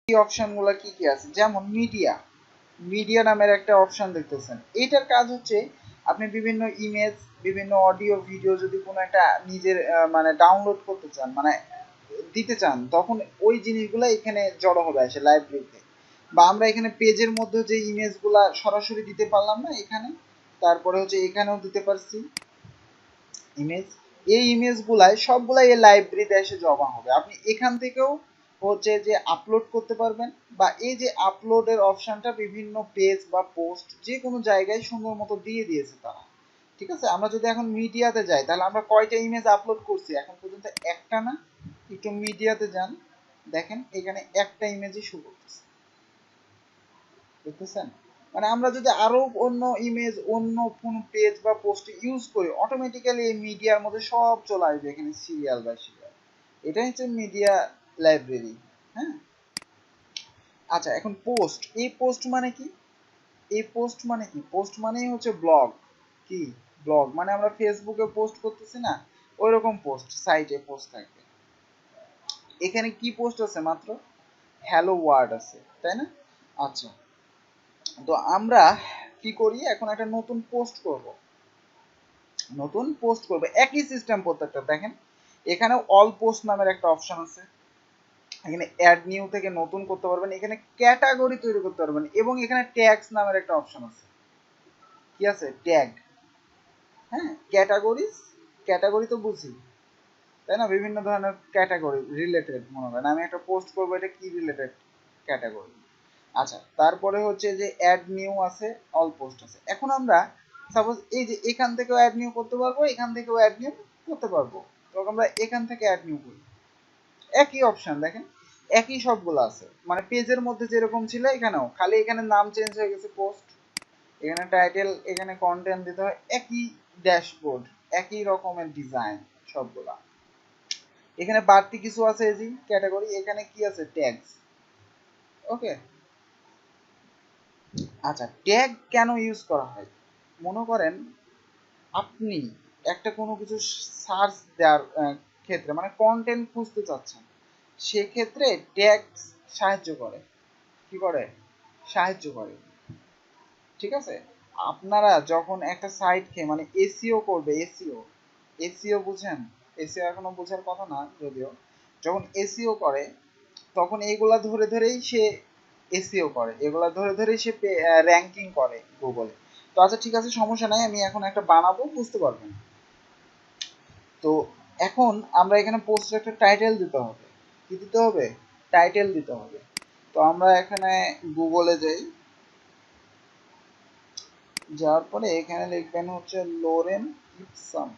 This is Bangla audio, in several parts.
এই অপশনগুলো কি কি আছে, যেমন মিডিয়া, মিডিয়া নামের একটা অপশন দেখতেছেন। এইটার কাজ হচ্ছে আপনি বিভিন্ন ইমেজ, বিভিন্ন অডিও, ভিডিও যদি কোনো একটা নিজের মানে ডাউনলোড করতে চান, মানে দিতে চান, তখন ওই জিনিসগুলো এখানে জড়ো হবে আসে লাইব্রেরিতে। বা আমরা এখানে পেজের মধ্যে যে ইমেজগুলা সরাসরি দিতে পারলাম না এখানে, তারপরে হচ্ছে এখানেও দিতে পারছি ইমেজ, এই ইমেজগুলাই সবগুলাই এই লাইব্রেরিতে এসে জমা হবে। আপনি এখান থেকেও হচ্ছে যে আপলোড করতে পারবেন, বা এই যে আপলোডের অপশনটা বিভিন্ন পেজ বা পোস্ট যে কোনো জায়গায় সুন্দর মতো দিয়ে দিয়েছে তারা। ঠিক আছে, আমরা যদি এখন মিডিয়াতে যাই তাহলে আমরা কয়টা ইমেজ আপলোড করছি এখন পর্যন্ত? একটা না? একটু মিডিয়াতে যান, দেখেন এখানে একটা ইমেজই শো করতেছে, দেখতেছেন? মানে আমরা যদি আরো অন্য ইমেজ, অন্য কোন পেজ বা পোস্ট ইউজ করি, অটোমেটিক্যালি এই মিডিয়ার মধ্যে সব চলে আসবে এখানে সিরিয়াল বাই সিরিয়াল। এটাই হচ্ছে মিডিয়া লাইব্রেরি। হ্যাঁ, আচ্ছা এখন পোস্ট, এই পোস্ট মানে কি? এই পোস্ট মানে কি? পোস্ট মানেই হচ্ছে ব্লগ। কি ব্লগ মানে? আমরা ফেসবুকে পোস্ট করতেছি না, ওই রকম পোস্ট, সাইটে পোস্ট থাকবে। এখানে কি পোস্ট আছে? মাত্র হ্যালো ওয়ার্ড আছে, তাই না? আচ্ছা, তো আমরা কি করি, এখন একটা নতুন পোস্ট করব, নতুন পোস্ট করবে, একই সিস্টেম প্রত্যেকটা। দেখেন এখানে অল পোস্ট নামের একটা অপশন আছে, এখানে অ্যাড নিউ থেকে নতুন করতে পারবেন, এখানে ক্যাটাগরি তৈরি করতে পারবেন, এবং এখানে ট্যাগস নামের একটা অপশন আছে। কি আছে? ট্যাগ। হ্যাঁ, ক্যাটাগরিজ, ক্যাটাগরি তো বুঝি, তাই না? বিভিন্ন ধরনের ক্যাটাগরি রিলেটেড, মনে করেন আমি একটা পোস্ট করবো, এটা কি রিলেটেড? ক্যাটাগরি। আচ্ছা, তারপরে হচ্ছে যে অ্যাড নিউ আছে, অল পোস্ট আছে। এখন আমরা সাপোজ এই যে এখান থেকেও অ্যাড নিউ করতে পারবো, এখান থেকেও অ্যাড নিউ করতে পারবো, তো আমরা এখান থেকে অ্যাড নিউ করি, একই অপশন দেখেন, একই সবগুলো আছে, মানে পেজের মধ্যে যেরকম ছিল এখানেও, খালি এখানে নাম চেঞ্জ হয়ে গেছে পোস্ট, এখানে টাইটেল, এখানে কন্টেন্ট দিতে হয়, একই ড্যাশবোর্ড, একই রকমের ডিজাইন সবগুলা। এখানে বাড়তি কিছু আছে, এই যে ক্যাটাগরি, এখানে কি আছে? ট্যাগস। ওকে, আচ্ছা ট্যাগ কেন ইউজ করা হয়? মনে করেন আপনি একটা কোনো কিছু সার্চ দেওয়ার ক্ষেত্রে, মানে কন্টেন্ট খুঁজতে চাচ্ছেন, সেক্ষেত্রে ট্যাগ সাহায্য করে। কি করে? সাহায্য করে। ঠিক আছে, আপনারা যখন একটা সাইটকে মানে এসইও করবে, এসইও, এসইও বুঝেন? এসইও এখনো বোঝার কথা না যদিও, যখন এসইও করে তখন এইগুলা ধরে ধরেই সে এসইও করে, এগুলা ধরে ধরেই সে র্যাঙ্কিং করে গুগলে। তো আচ্ছা ঠিক আছে, সমস্যা নাই, আমি এখন একটা বানাবো, বুঝতে পারবেন। তো এখন আমরা এখানে পোস্টের একটা টাইটেল দিতে হবে। কি দিতে হবে? টাইটেল দিতে হবে। তো আমরা এখানে গুগলে যাই, যাওয়ার পরে এখানে লিখবেন হচ্ছে লোরেন ইপসাম,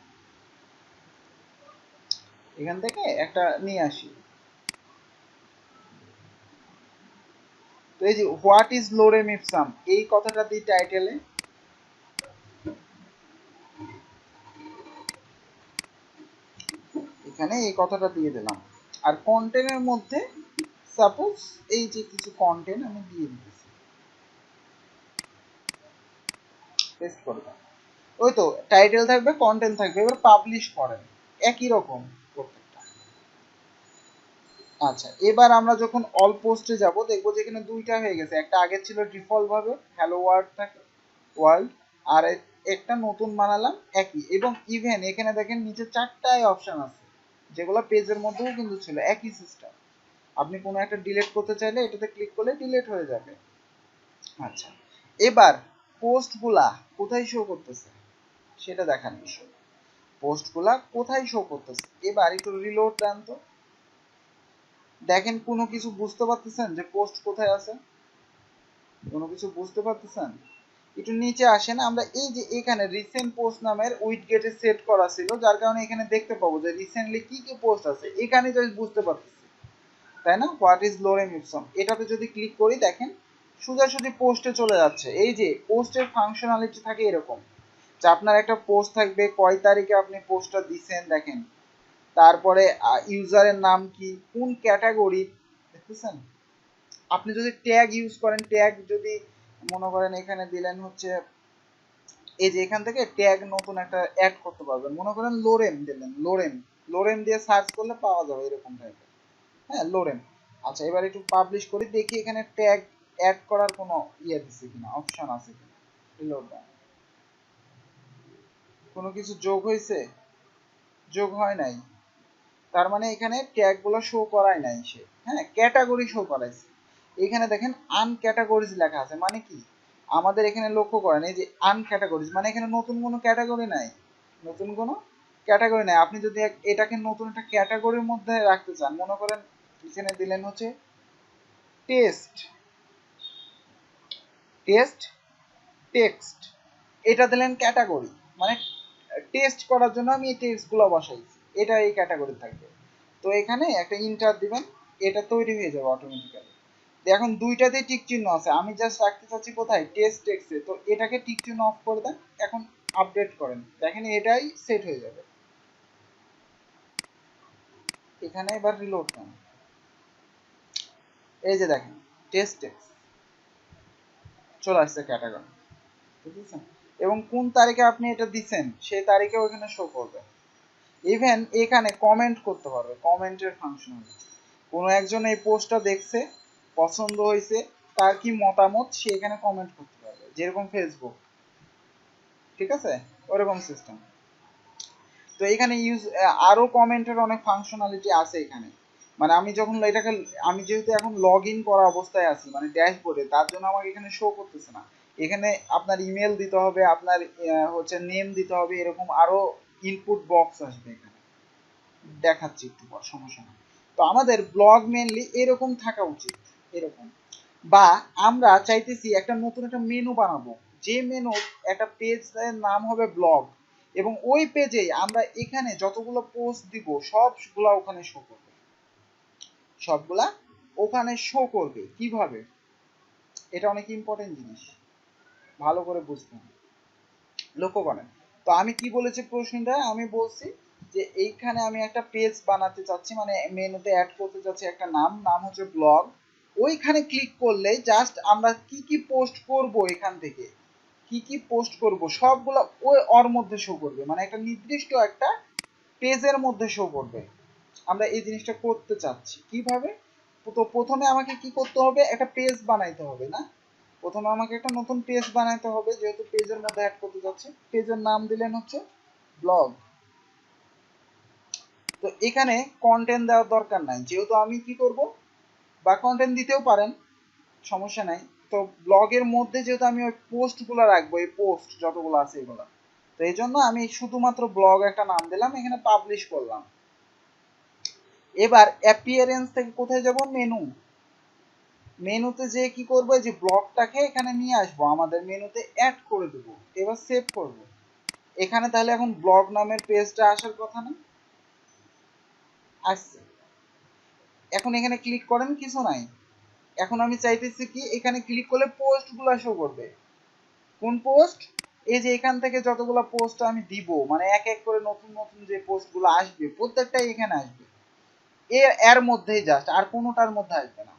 এখান থেকে একটা নিয়ে আসি। তো এই যে হোয়াট ইজ লোরেম ইপসাম, এই কথাটা দিই টাইটেলে, এখানে এই কথাটা দিয়ে দিলাম। আর কন্টেন্টের মধ্যে সাপোজ এই যে কিছু কন্টেন্ট আমি দিয়ে দিতেছি, পেস্ট করবেন। ওই তো টাইটেল থাকবে, কন্টেন্ট থাকবে, এবার পাবলিশ করেন, একই রকম প্রত্যেকটা। আচ্ছা, এবার আমরা যখন অল পোস্টে যাব, দেখবো যে এখানে দুইটা হয়ে গেছে, একটা আগে ছিল ডিফল্ট ভাবে হ্যালো ওয়ার্ড থাকে, ওয়ার্ল্ড, আর একটা নতুন বানালাম একই। এবং ইভেন এখানে দেখেন নিচে চারটায় অপশন আছে, যেগুলো পেজের মধ্যেও কিন্তু ছিল, একই সিস্টেম। আপনি কোনো একটা ডিলিট করতে চাইলে এটাতে ক্লিক করলে ডিলিট হয়ে যাবে। আচ্ছা, এবার পোস্টগুলা কোথায় শো করতেছে সেটা দেখার বিষয়, পোস্টগুলা কোথায় শো করতেছে। এবার একটু রিলোড দেন তো, দেখেন কোনো কিছু বুঝতে পারতেছেন যে পোস্ট কোথায় আছে? কোনো কিছু বুঝতে পারতেছেন? একটু নিচে আসেন, আমরা এই যে এখানে রিসেন্ট পোস্ট নামের উইডগেটে সেট করা ছিল, যার কারণে এখানে দেখতে পাবো যে রিসেন্টলি কি কি পোস্ট আছে, এখানে জাস্ট বুঝতে পারতেছি, তাই না? হোয়াট ইজ লোরেম ইপসম, এটাতে যদি ক্লিক করি দেখেন সোজাসুজি পোস্টে চলে যাচ্ছে। এই যে পোস্টের ফাংশনালিটি থাকে এরকম, যে আপনার একটা পোস্ট থাকবে, কয় তারিখে আপনি পোস্টটা দিছেন দেখেন, তারপরে ইউজারের নাম কি, কোন ক্যাটাগরি, দেখতেছেন? আপনি যদি ট্যাগ ইউজ করেন, ট্যাগ যদি মনে করেন এখানে দিলেন হচ্ছে, এই যে এখান থেকে ট্যাগ নতুন একটা অ্যাড করতে পারবেন, মনে করেন লোরেম দিলেন, লোরেম, লোরেম দিয়ে সার্চ করলে পাওয়া যাবে এরকম টাইপের। হ্যাঁ, লোরেম। আচ্ছা এবার একটু পাবলিশ করি, দেখি এখানে ট্যাগ অ্যাড করার কোনো ইয়ে দিছে কিনা, অপশন আছে কিনা। রিলোড দাও, কোনো কিছু যোগ হয়েছে? যোগ হয় নাই, তার মানে এখানে ট্যাগ গুলো শো করাই নাই সে। হ্যাঁ, ক্যাটাগরি শো করাইছে। এখানে দেখেন আনক্যাটাগরিজ লেখা আছে, মানে কি আমাদের এখানে লক্ষ্য করেন এই যে আনক্যাটাগরিজ মানে এখানে নতুন কোনো ক্যাটাগরি নাই, নতুন কোনো ক্যাটাগরি নাই। আপনি যদি এটাকে নতুন একটা ক্যাটাগরির মধ্যে রাখতে চান, মনে করেন এখানে দিলেন হচ্ছে টেস্ট, টেস্ট টেক্সট, এটা দিলেন ক্যাটাগরি, মানে টেস্ট করার জন্য আমি এই টেক্সট গুলো বসাইছি, এটা এই ক্যাটাগরি থাকবে। তো এখানে একটা ইন্টার দিবেন, এটা তৈরি হয়ে যাবে অটোমেটিক্যালি। এখন দুইটাতেই টিক চিহ্ন আছে, আমি জাস্ট রাখতে চাচ্ছি কোথায়, টেস্ট টেক্সটে, তো এটাকে টিক চিহ্ন অফ করে দেন। এখন আপডেট করেন, দেখেন এটাই সেট হয়ে যাবে। এখানে এবার রিলোড দেন, এই যে দেখেন টেস্ট টেক্সট চলে আসছে ক্যাটাগরি, বুঝেছেন? এবং কোন তারিখে আপনি এটা দিচ্ছেন সেই তারিখেও এখানে শো করবে। ইভেন এখানে কমেন্ট করতে পারবে, কমেন্টের ফাংশন। কোনো একজন এই পোস্টটা দেখছে, পছন্দ হয়েছে, তার কি মতামত সে এখানে কমেন্ট করতে পারবে, যেরকম ফেসবুক, ঠিক আছে, ওরকম সিস্টেম। তো এখানে ইউজ আরো কমেন্টের অনেক ফাংশনালিটি আছে এখানে। মানে আমি যখন এটাকে, আমি যেহেতু এখন লগ ইন করা অবস্থায় আছি মানে ড্যাশবোর্ডে, তার জন্য আমাকে এখানে শো করতেছে না। এখানে আপনার ইমেল দিতে হবে, আপনার হচ্ছে নেম দিতে হবে, এরকম আরো ইনপুট বক্স আসবে এখানে, দেখাচ্ছি একটু পর, সমস্যা না। তো আমাদের ব্লগ মেনলি এরকম থাকা উচিত, এরকম। বা আমরা চাইতেছি একটা নতুন একটা মেনু বানাবো, যে মেনু একটা পেজের নাম হবে ব্লগ, এবং ওই পেজেই আমরা এখানে যতগুলো পোস্ট দিব সবগুলা ওখানে শো করবে, সবগুলা ওখানে শো করবে। কিভাবে, এটা অনেক ইম্পর্টেন্ট জিনিস, ভালো করে বুঝবেন, লক্ষ্য করেন। তো আমি কি বলেছি প্রশ্নটা, আমি বলছি যে এইখানে আমি একটা পেজ বানাতে চাচ্ছি, মানে মেনুতে অ্যাড করতে চাচ্ছি একটা নাম, নাম হচ্ছে ব্লগ। ওইখানে ক্লিক করলে জাস্ট আমরা কি কি পোস্ট করব, এখান থেকে কি কি পোস্ট করব সবগুলো ওই ওর মধ্যে শো করবে, মানে একটা নির্দিষ্ট একটা পেজের মধ্যে শো করবে। আমরা এই জিনিসটা করতে চাচ্ছি কিভাবে, তো প্রথমে আমাকে কি করতে হবে, একটা পেজ বানাইতে হবে না, প্রথমে আমাকে একটা নতুন পেজ বানাইতে হবে, যেহেতু পেজের মধ্যে অ্যাড করতে যাচ্ছি। পেজের নাম দিলেন হচ্ছে ব্লগ। তো এখানে কন্টেন্ট দেওয়ার দরকার নাই, যেহেতু আমি কি করব, বা কন্টেন্ট দিতেও পারেন, সমস্যা নাই। তো ব্লগের মধ্যে যেহেতু আমি ওই পোস্টগুলো রাখবো, এই পোস্ট যতগুলো আছে এগুলো, তো এই জন্য আমি শুধুমাত্র ব্লগ একটা নাম দিলাম, এখানে পাবলিশ করলাম। এবার অ্যাপিয়ারেন্স থেকে কোথায় যাব, মেনু, মেনুতে যে কি করবো, যে ব্লগটাকে এখানে নিয়ে আসবো, আমাদের মেনুতে অ্যাড করে দেবো। এবার সেভ করব, এখানে তাহলে এখন ব্লগ নামের পেজটা আসার কথা না, আসছে। এখন এখানে ক্লিক করেন, কিছু নাই। এখন আমি চাইতেছি কি, এখানে ক্লিক করলে পোস্টগুলো শো করবে। কোন পোস্ট, এই যে এখান থেকে যতগুলো পোস্ট আমি দিব, মানে এক এক করে নতুন নতুন যে পোস্টগুলো আসবে প্রত্যেকটাই এখানে আসবে, এর মধ্যেই জাস্ট, আর কোনোটার মধ্যে আসবে না।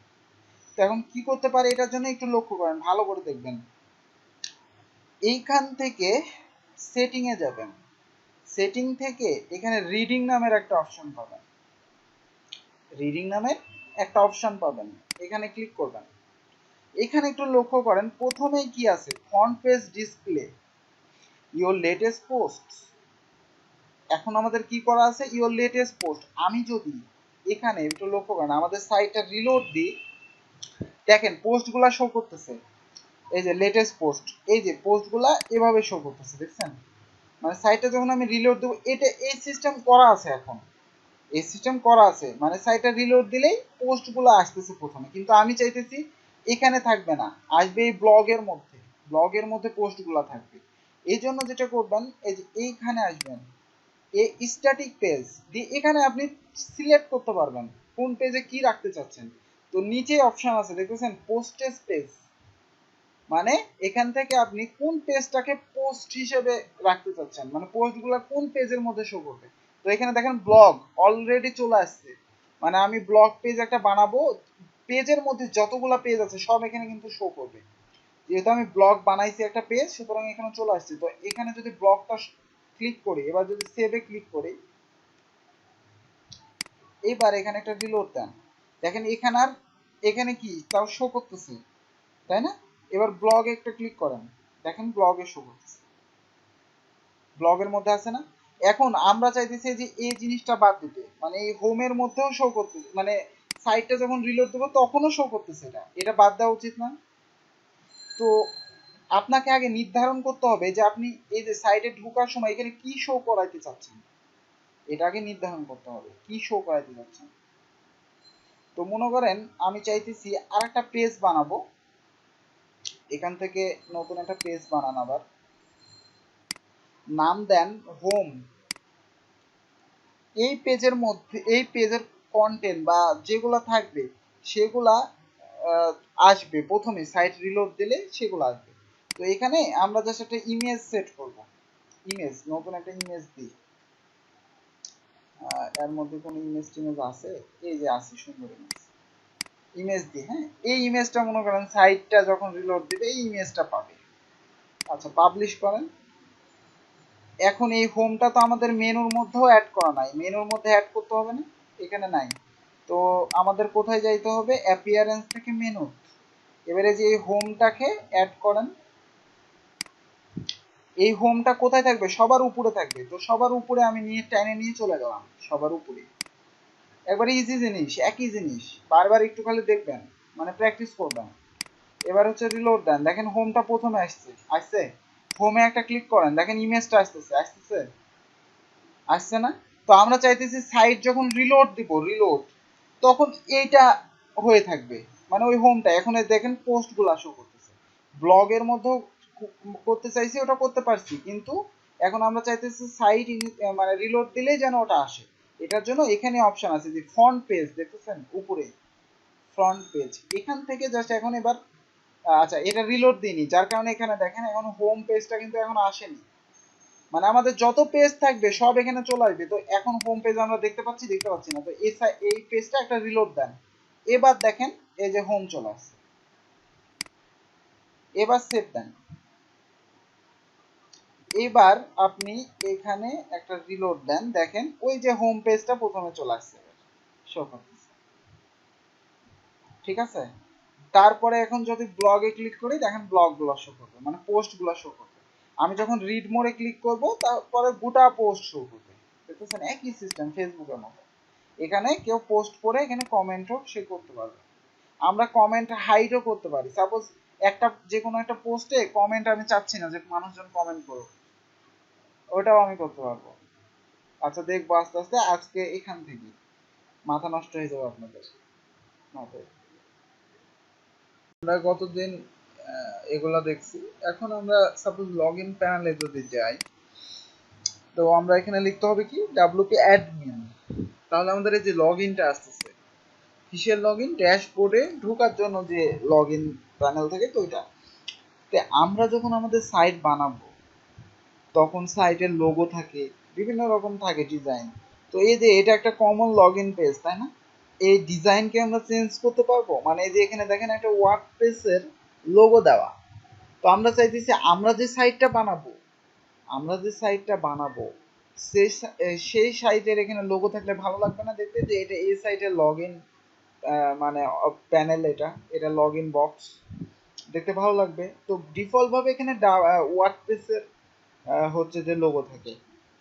তো এখন কি করতে পারে, এটার জন্য একটু লক্ষ্য করেন, ভালো করে দেখবেন। এইখান থেকে সেটিং এ যাবেন, সেটিং থেকে এখানে রিডিং নামের একটা অপশন পাবেন, রিডিং নামের একটা অপশন পাবেন, এখানে ক্লিক করবেন। এখানে একটু লক্ষ্য করেন, প্রথমেই কি আছে, front page display your latest post. এখন আমাদের কি করা আছে, ইওর লেটেস্ট পোস্ট। আমি যদি এখানে একটু লক্ষ্য করেন, আমাদের সাইটটা রিলোড দিই, দেখেন পোস্টগুলা শো করতেছে, এই যে লেটেস্ট পোস্ট, এই যে পোস্টগুলা এভাবে শো করতেছে, দেখছেন? মানে সাইটটা যখন আমি রিলোড দেবো, এটা এই সিস্টেম করা আছে, এখন এই সিস্টেম করা আছে, মানে সাইটটা রিলোড দিলেই পোস্টগুলো আসতেছে প্রথমে, কিন্তু আমি চাইতেছি এখানে থাকবে না, আসবে এই ব্লগের মধ্যে, ব্লগের মধ্যে পোস্টগুলো থাকবে। এই জন্য যেটা করবেন, এই যে এইখানে আসবেন, এই স্ট্যাটিক পেজ দিয়ে এখানে আপনি সিলেক্ট করতে পারবেন কোন পেজে কি রাখতে চাচ্ছেন। তো নিচে অপশন আছে দেখতেছেন, পোস্টেজ পেজ, মানে এখান থেকে আপনি কোন পেজটাকে পোস্ট হিসেবে রাখতে চাচ্ছেন, মানে পোস্টগুলো কোন পেজের মধ্যে শো করবে। তো এখানে দেখেন ব্লগ অলরেডি চলে আসছে, মানে আমি ব্লগ পেজ একটা বানাবো, পেজের মধ্যে যতগুলো পেজ আছে সব এখানে কিন্তু শো করবে, যেহেতু আমি ব্লগ বানাইছি একটা পেজ, সুতরাং এখানে চলে আসছে। তো এখানে যদি ব্লগটা ক্লিক করি, এবার যদি সেভে ক্লিক করি, এইবার এখানে একটা রিলোড দেন, দেখেন এখানে আর এখানে কি তাও শো করতেছে, তাই না? এবার ব্লগে একটা ক্লিক করেন, দেখেন ব্লগে শো করতেছে, ব্লগের মধ্যে আছে না? এখন আমরা চাইতেছি যে এই জিনিসটা বাদ দিতে, মানে এই হোমের মধ্যেও শো করতেছে, মানে সাইটটা যখন রিলোড দেবো তখনও শো করতেছে, এটা এটা বাদ দেওয়া উচিত না? তো আপনাকে আগে নির্ধারণ করতে হবে যে আপনি এই যে সাইটে ঢোকার সময় এখানে কি শো করাইতে চাচ্ছেন, এটা আগে নির্ধারণ করতে হবে কি শো করাইতে চাচ্ছেন। তো মনে করেন আমি চাইতেছি আর একটা পেজ বানাবো, এখান থেকে নতুন একটা পেজ বানান, আবার নাম দেন হোম। এই পেজের মধ্যে এই পেজের কন্টেন্ট বা যেগুলা থাকবে সেগুলা আহ, আসবে প্রথমে, সাইট রিলোড দিলে সেগুলো আসবে। তো এখানে আমরা জাস্ট একটা ইমেজ সেট করব, ইমেজ, নতুন একটা ইমেজ দিই। এর মধ্যে কোনো ইমেজ টিমেজ আছে? এই যে আছে, সুন্দর ইমেজ, ইমেজ দিই। হ্যাঁ, এই ইমেজটা মনে করেন সাইটটা যখন রিলোড দিবে এই ইমেজটা পাবে। আচ্ছা, পাবলিশ করেন। এখন এই হোমটা তো আমাদের মেনুর মধ্যেও অ্যাড করা নাই, মেনুর মধ্যে অ্যাড করতে হবে না, এখানে নাই। তো আমাদের কোথায় যাইতে হবে? অ্যাপিয়ারেন্স থেকে মেনু। এবারে যে এই হোমটাকে অ্যাড করেন, এই হোমটা কোথায় থাকবে? সবার উপরে থাকবে। তো সবার উপরে আমি নিয়ে টেনে নিয়ে চলে গেলাম সবার উপরে। একবারে ইজি জিনিস, একই জিনিস, বারবার একটু খালি দেখবেন, মানে প্র্যাকটিস করবেন। এবার হচ্ছে রিলোড দেন, দেখেন হোমটা প্রথমে আসছে, আসছে। হোমে একটা ক্লিক করেন, দেখেন ইমেজটা আসতেছে, আসতেছে, আসছে না? তো আমরা চাইতেছি সাইট যখন রিলোড দিব, রিলোড, তখন এইটা হয়ে থাকবে, মানে ওই হোমটা। এখন দেখেন পোস্ট গুলা শো করতেছে, ব্লগের মধ্যেও করতে চাইছি, ওটা করতে পারছি, কিন্তু এখন আমরা চাইতেছি সাইট মানে রিলোড দিলেই যেন ওটা আসে। এটার জন্য এখানে অপশন আছে যে ফ্রন্ট পেজ, দেখতেছেন উপরে ফ্রন্ট পেজ, এখান থেকে জাস্ট এখন এবার আচ্ছা এটা রিলোড দিইনি, যার কারণে এখানে দেখেন এখন হোম পেজটা কিন্তু এখন আসেনি, মানে আমাদের যত পেজ থাকবে সব এখানে চলে আসবে। তো এখন হোম পেজ আমরা দেখতে পাচ্ছি, দেখতে পাচ্ছি না? তো এই পেজটা একটা রিলোড দেন, এবার দেখেন এই যে হোম চলে আসছে। এবার সেভ দেন, এবার আপনি এখানে একটা রিলোড দেন, দেখেন ওই যে হোম পেজটা প্রথমে চলে আসছে, শো করতেছে, ঠিক আছে? তারপরে এখন যদি ব্লগে ক্লিক করি, দেখেন ব্লগ গুলো শো করবে, মানে পোস্ট গুলো শো করবে। আমি যখন রিড মোডে ক্লিক করব তারপরে গোটা পোস্ট শো করবে, দেখতেছেন? একই সিস্টেম ফেসবুকের মতো। এখানে কেউ পোস্ট করে এখানে কমেন্টও সে করতে পারবে। আমরা কমেন্ট হাইডও করতে পারি, সাপোজ একটা যে কোনো একটা পোস্টে কমেন্ট আমি চাচ্ছি না যে মানুষজন কমেন্ট করুক, ওটাও আমি করতে পারবো। আচ্ছা, দেখবো আস্তে আস্তে, আজকে এখান থেকে মাথা নষ্ট হয়ে যাবে আপনাদের মাথায়। আমরা গতদিন এগুলা দেখছি। এখন আমরা সাপোজ লগ ইন প্যানেলে যদি যাই, তো আমরা এখানে লিখতে হবে কি ডাব্লিউপি অ্যাডমিন, তাহলে আমাদের এই যে লগ ইনটা আসতেছে, কিসের লগ ইন? ড্যাশবোর্ডে ঢোকার জন্য যে লগ ইন প্যানেল থাকে, তো ওইটা। তো আমরা যখন আমাদের সাইট বানাবো তখন সাইটের লোগো থাকে, বিভিন্ন রকম থাকে ডিজাইন। তো এই যে এটা একটা কমন লগ ইন পেজ, তাই না? এই ডিজাইনকে আমরা চেঞ্জ করতে পারবো, মানে এই যে এখানে দেখেন একটা ওয়ার্ডপ্রেসের লোগো দেওয়া। তো আমরা চাইতেছি আমরা যে সাইটটা বানাবো, আমরা যে সাইটটা বানাবো সেই সাইটের এখানে লোগো থাকলে ভালো লাগবে না দেখতে? যে এটা এই সাইটের লগ ইন মানে প্যানেল, এটা এটা লগ ইন বক্স, দেখতে ভালো লাগবে। তো ডিফল্ট ভাবে এখানে ওয়ার্ডপ্রেসের হচ্ছে যে লোগো থাকে,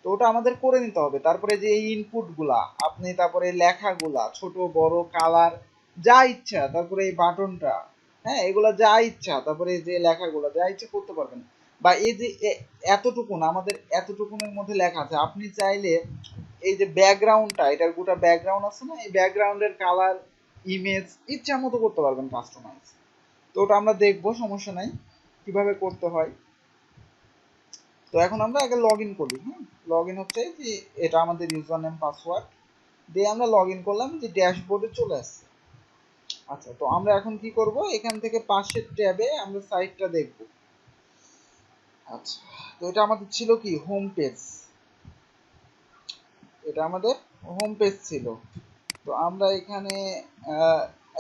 তো ওটা আমাদের করে নিতে হবে। তারপরে যে এই ইনপুট গুলা আপনি, তারপরে লেখাগুলা ছোট বড় কালার যা ইচ্ছা, তারপরে এই বাটনটা, হ্যাঁ এগুলা যা ইচ্ছা, তারপরে যে লেখাগুলা যা ইচ্ছা করতে পারবেন। বা এই যে এতটুকুন, আমাদের এতটুকুনের মধ্যে লেখা আছে, আপনি চাইলে এই যে ব্যাকগ্রাউন্ডটা, এটার গোটা ব্যাকগ্রাউন্ড আছে না, এই ব্যাকগ্রাউন্ডের কালার ইমেজ ইচ্ছা মতো করতে পারবেন কাস্টমাইজ। তো ওটা আমরা দেখবো, সমস্যা নাই কিভাবে করতে হয়। তো এখন আমরা আগে লগ ইন করি। হ্যাঁ, লগ ইন হচ্ছে যে এটা আমাদের ইউজার নেম পাসওয়ার্ড দিয়ে আমরা লগ ইন করলাম, যে ড্যাশবোর্ডে চলে আসছে। আচ্ছা, তো আমরা এখন কি করব? এখান থেকে পাশের ট্যাবে আমরা সাইটটা দেখব। আচ্ছা, তো এটা আমাদের ছিল কি হোম পেজ, এটা আমাদের হোম পেজ ছিল। তো আমরা এখানে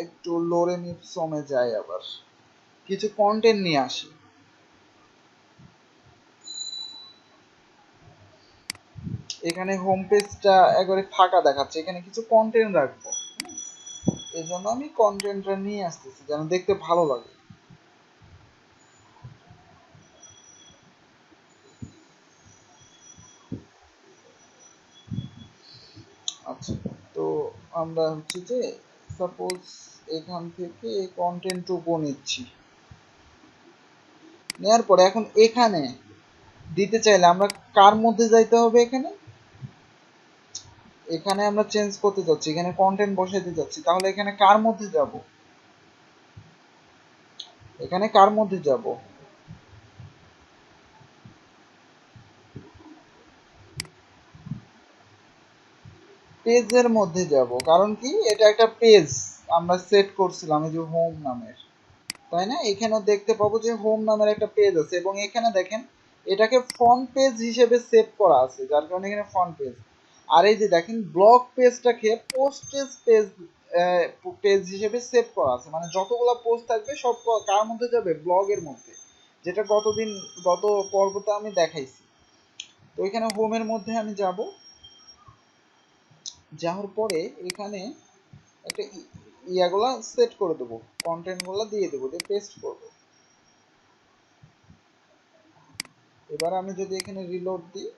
একটু লোরেম ইপসমে যাই, আবার কিছু কন্টেন্ট নিয়ে আসি। এখানে হোম পেজটা একবারে ফাঁকা দেখাচ্ছে, এখানে কিছু কন্টেন্ট রাখবো। এই জন্য আমি কন্টেন্টটা নিয়ে আসতেছি যেন দেখতে ভালো লাগে। আচ্ছা, তো আমরা হচ্ছে যে সাপোজ এখান থেকে কন্টেন্টটুকু নিচ্ছি, নেওয়ার পরে এখন এখানে দিতে চাইলে আমরা কার মধ্যে যাইতে হবে, এখানে এখানে আমরা চেঞ্জ করতে যাচ্ছি, এখানে কন্টেন্ট বসাইতে যাচ্ছি, তাহলে এখানে কার মধ্যে যাব, এখানে কার মধ্যে যাব, পেজের মধ্যে যাব। কারণ কি, এটা একটা পেজ আমরা সেট করছিলাম এই যে হোম নামের, তাই না? এখানেও দেখতে পাবো যে হোম নামের একটা পেজ আছে এবং এখানে দেখেন এটাকে ফ্রন্ট পেজ হিসেবে সেভ করা আছে, যার কারণে এখানে ফ্রন্ট পেজ। আর এই যে দেখেন ব্লগ পেজটাকে পোস্টেজ পেজ পেজ হিসেবে সেভ করা আছে, মানে যতগুলো পোস্ট থাকবে সব কার মধ্যে যাবে, ব্লগের মধ্যে, যেটা গত পর্বতে আমি দেখাইছি। তো এখানে হোমের মধ্যে আমি যাব, যাওয়ার পরে এখানে একটা ইয়াগুলা সেট করে দেবো, কন্টেন্টগুলো দিয়ে দেবো, দিয়ে পেস্ট করবো। এবার আমি যদি এখানে রিলোড দিই,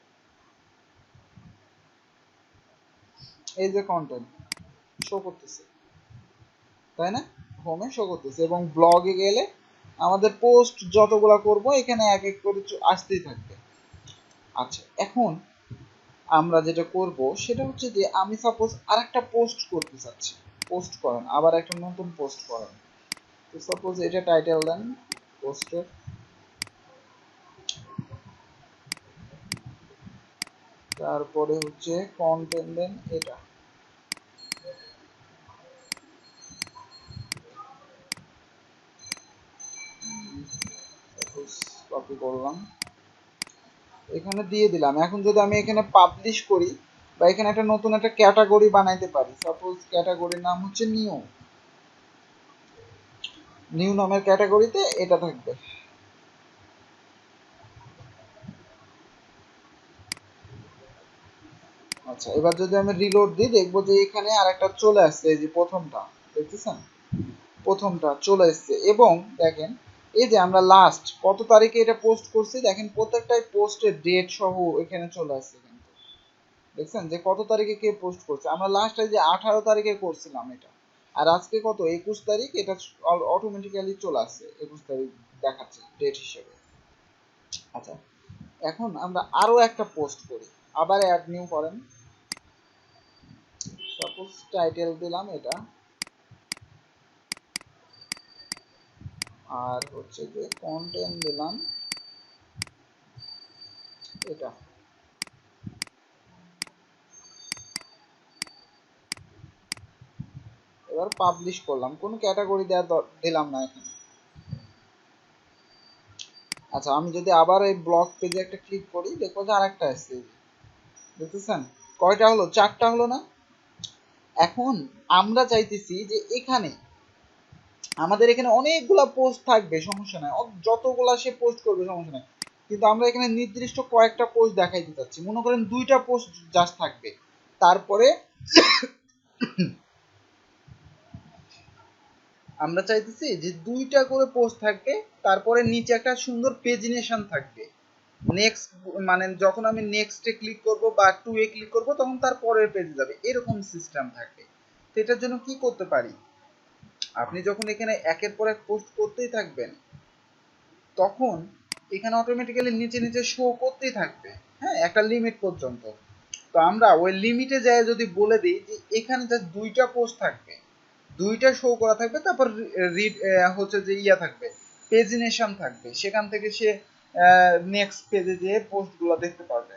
এই যে কন্টেন্ট শো করতেছে, তাই না? হোমে শো করতেছে এবং ব্লগে গেলে আমাদের পোস্ট যতগুলা করব এখানে এক এক করে আসতেই থাকবে। আচ্ছা, এখন আমরা যেটা করব সেটা হচ্ছে যে আমি সাপোজ আরেকটা পোস্ট করতে চাচ্ছি, পোস্ট করেন, আবার একটা নতুন পোস্ট করেন। তো সাপোজ এটা টাইটেল দেন পোস্টের, তারপরে হচ্ছে কন্টেন্ট দেন এটা, সাপোজ কপি করলাম, এখানে দিয়ে দিলাম। এখন যদি আমি এখানে পাবলিশ করি বা এখানে একটা নতুন একটা ক্যাটাগরি বানাইতে পারি, সাপোজ ক্যাটাগরির নাম হচ্ছে নিউ, নিউ নামের ক্যাটাগরিতে এটা থাকবে। আচ্ছা, এবার যদি আমি রিলোড দিই দেখবো যে এখানে আরেকটা চলে আসছে, এই যে প্রথমটা দেখতেছেন, প্রথমটা চলে এসছে। এবং দেখেন এই যে আমরা লাস্ট কত তারিখে এটা পোস্ট করছি, দেখেন প্রত্যেকটাই পোস্টের ডেট সহ এখানে চলে আসছে, কিন্তু দেখছেন যে কত তারিখে কে পোস্ট করছে। আমরা লাস্ট এই যে 18 তারিখে করছিলাম এটা, আর আজকে কত 21 তারিখ, এটা অটোমেটিক্যালি চলে আসছে 21 তারিখ দেখাচ্ছে ডেট হিসেবে। আচ্ছা, এখন আমরা আরো একটা পোস্ট করি, আবার অ্যাড নিউ করেন, সাপোজ টাইটেল দিলাম এটা, আর হচ্ছে যে কন্টেন্ট দিলাম এটা, এবার পাবলিশ করলাম, কোনো ক্যাটাগরি দিলাম না এখানে। আচ্ছা, আমি যদি আবার এই ব্লগ পেজে একটা ক্লিক করি দেখবো যে আরেকটা আসছে, দেখতেছেন কয়টা হলো, 4টা হলো না? এখন আমরা চাইতেছি যে এখানে আমাদের এখানে অনেকগুলা পোস্ট থাকবে, সমস্যা নাই, যতগুলা সে পোস্ট করবে সমস্যা নাই, কিন্তু আমরা এখানে নির্দিষ্ট কয়েকটা পোস্ট দেখাইতে চাচ্ছি। মনে করেন 2টা পোস্ট জাস্ট থাকবে, তারপরে আমরা চাইতেছি যে 2টা করে পোস্ট থাকবে, তারপরে নিচে একটা সুন্দর পেজিনেশন থাকবে, নেক্সট, মানে যখন আমি নেক্সটে ক্লিক করব বা 2 এ ক্লিক করব তখন তার পরের পেজে যাবে, এরকম সিস্টেম থাকবে। তো এটার জন্য কি করতে পারি, আপনি যখন এখানে একের পর এক পোস্ট করতেই থাকবেন তখন এখানে অটোমেটিক্যালি নিচে নিচে শো করতেই থাকবে, হ্যাঁ, একটা লিমিট পর্যন্ত। তো আমরা ওই লিমিটে যায় যদি বলে দিই যে এখানে জাস্ট 2টা পোস্ট থাকবে, 2টা শো করা থাকবে, তারপর রিড হচ্ছে যে ইয়া থাকবে, পেজিনেশন থাকবে, সেখান থেকে সে নেক্সট পেজে যেয়ে পোস্টগুলো দেখতে পারবে।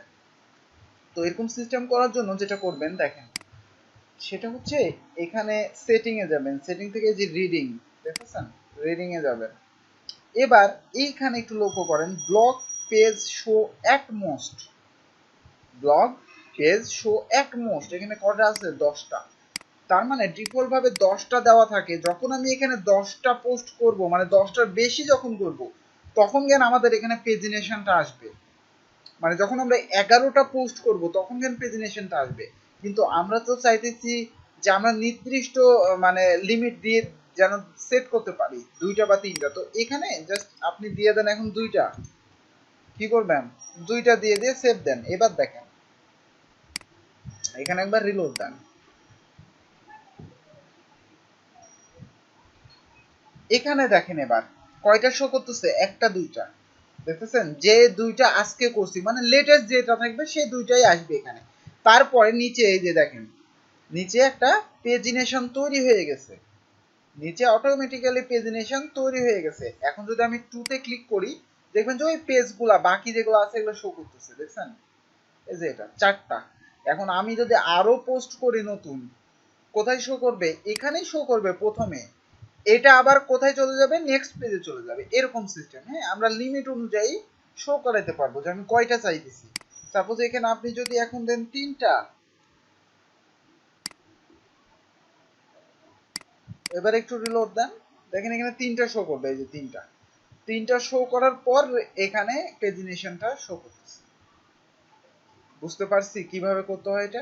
তো এরকম সিস্টেম করার জন্য যেটা করবেন দেখেন, সেটা হচ্ছে এখানে সেটিং এ যাবেন, সেটিং থেকে যে রিডিং দেখেছেন, রিডিং এ যাবেন। এবার এইখানে একটু লক্ষ্য করেন, blog page show at most, blog page show at most, এখানে কটা আছে, 10টা। তার মানে ডিফল্ট ভাবে 10টা দেওয়া থাকে। যখন আমি এখানে 10টা পোস্ট করব, মানে 10টার বেশি যখন করব, তখন কেন আমাদের এখানে পেজিনেশনটা আসবে, মানে যখন আমরা 11টা পোস্ট করব তখন কেন পেজিনেশনটা আসবে। কিন্তু আমরা তো চাইতেছি যে আমরা নির্দিষ্ট মানে লিমিট দিয়ে যেন সেট করতে পারি 2টা বা 3টা। তো এখানে জাস্ট আপনি দিয়ে দেন এখন 2টা, কি করবেন 2টা দিয়ে দিয়ে সেভ দেন। এবার দেখেন এখানে একবার রিলোড দেন, এখানে দেখেন এবার কয়টা শো করতেছে, একটা 2টা দেখতেছেন। যে 2টা আজকে করছি মানে লেটেস্ট যেটা থাকবে সেই 2টাই আসবে এখানে। তারপরে নিচে এই যে দেখেন নিচে একটা পেজিনেশন তৈরি হয়ে গেছে, নিচে অটোমেটিক্যালি পেজিনেশন তৈরি হয়ে গেছে। এখন যদি আমি 2 তে ক্লিক করি দেখবেন যে ওই পেজগুলা বাকি যেগুলো আছে এগুলো শো করতেছে, দেখছেন এই যে এটা 4টা। এখন আমি যদি আরো পোস্ট করি নতুন, কোথায় শো করবে, এখানেই শো করবে প্রথমে, এটা আবার কোথায় চলে যাবে, নেক্সট পেজে চলে যাবে, এরকম সিস্টেম। হ্যাঁ, আমরা লিমিট অনুযায়ী শো করাতে পারবো যে আমি কয়টা চাইতেছি। সাপোজ এখানে আপনি যদি এখন দেন 3টা, এবার একটু রিলোড দেন, দেখেন এখানে 3টা শো করবে, এই যে 3টা শো করার পর এখানে পেজিনেশনটা শো করতেছে। বুঝতে পারছি কিভাবে করতে হয় এটা,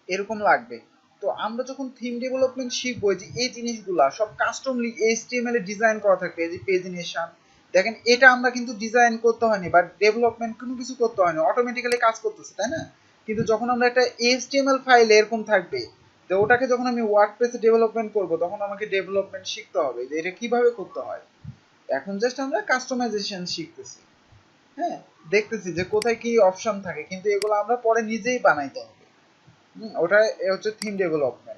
এরকম লাগবে। তো আমরা যখন থিম ডেভেলপমেন্ট শিখবো যে এই জিনিসগুলা সব কাস্টমলি এইচটিএমএল এ ডিজাইন করা থাকবে, এই যে পেজিনেশন দেখেন এটা আমরা কিন্তু ডিজাইন করতে হয়নি বা ডেভেলপমেন্ট কোনো কিছু করতে হয়নি, অটোমেটিক্যালি কাজ করতেছে, তাই না? কিন্তু যখন আমরা একটা এইচটিএমএল ফাইল এরকম থাকবে, তো ওটাকে যখন আমি ওয়ার্ডপ্রেসে ডেভেলপমেন্ট করব তখন আমাকে ডেভেলপমেন্ট শিখতে হবে যে এটা কিভাবে করতে হয়। এখন জাস্ট আমরা কাস্টমাইজেশন শিখতেছি। হ্যাঁ, দেখতেছি যে কোথায় কি অপশন থাকে, কিন্তু এগুলো আমরা পরে নিজেই বানাইতে হবে। ওটা হচ্ছে থিম ডেভেলপমেন্ট।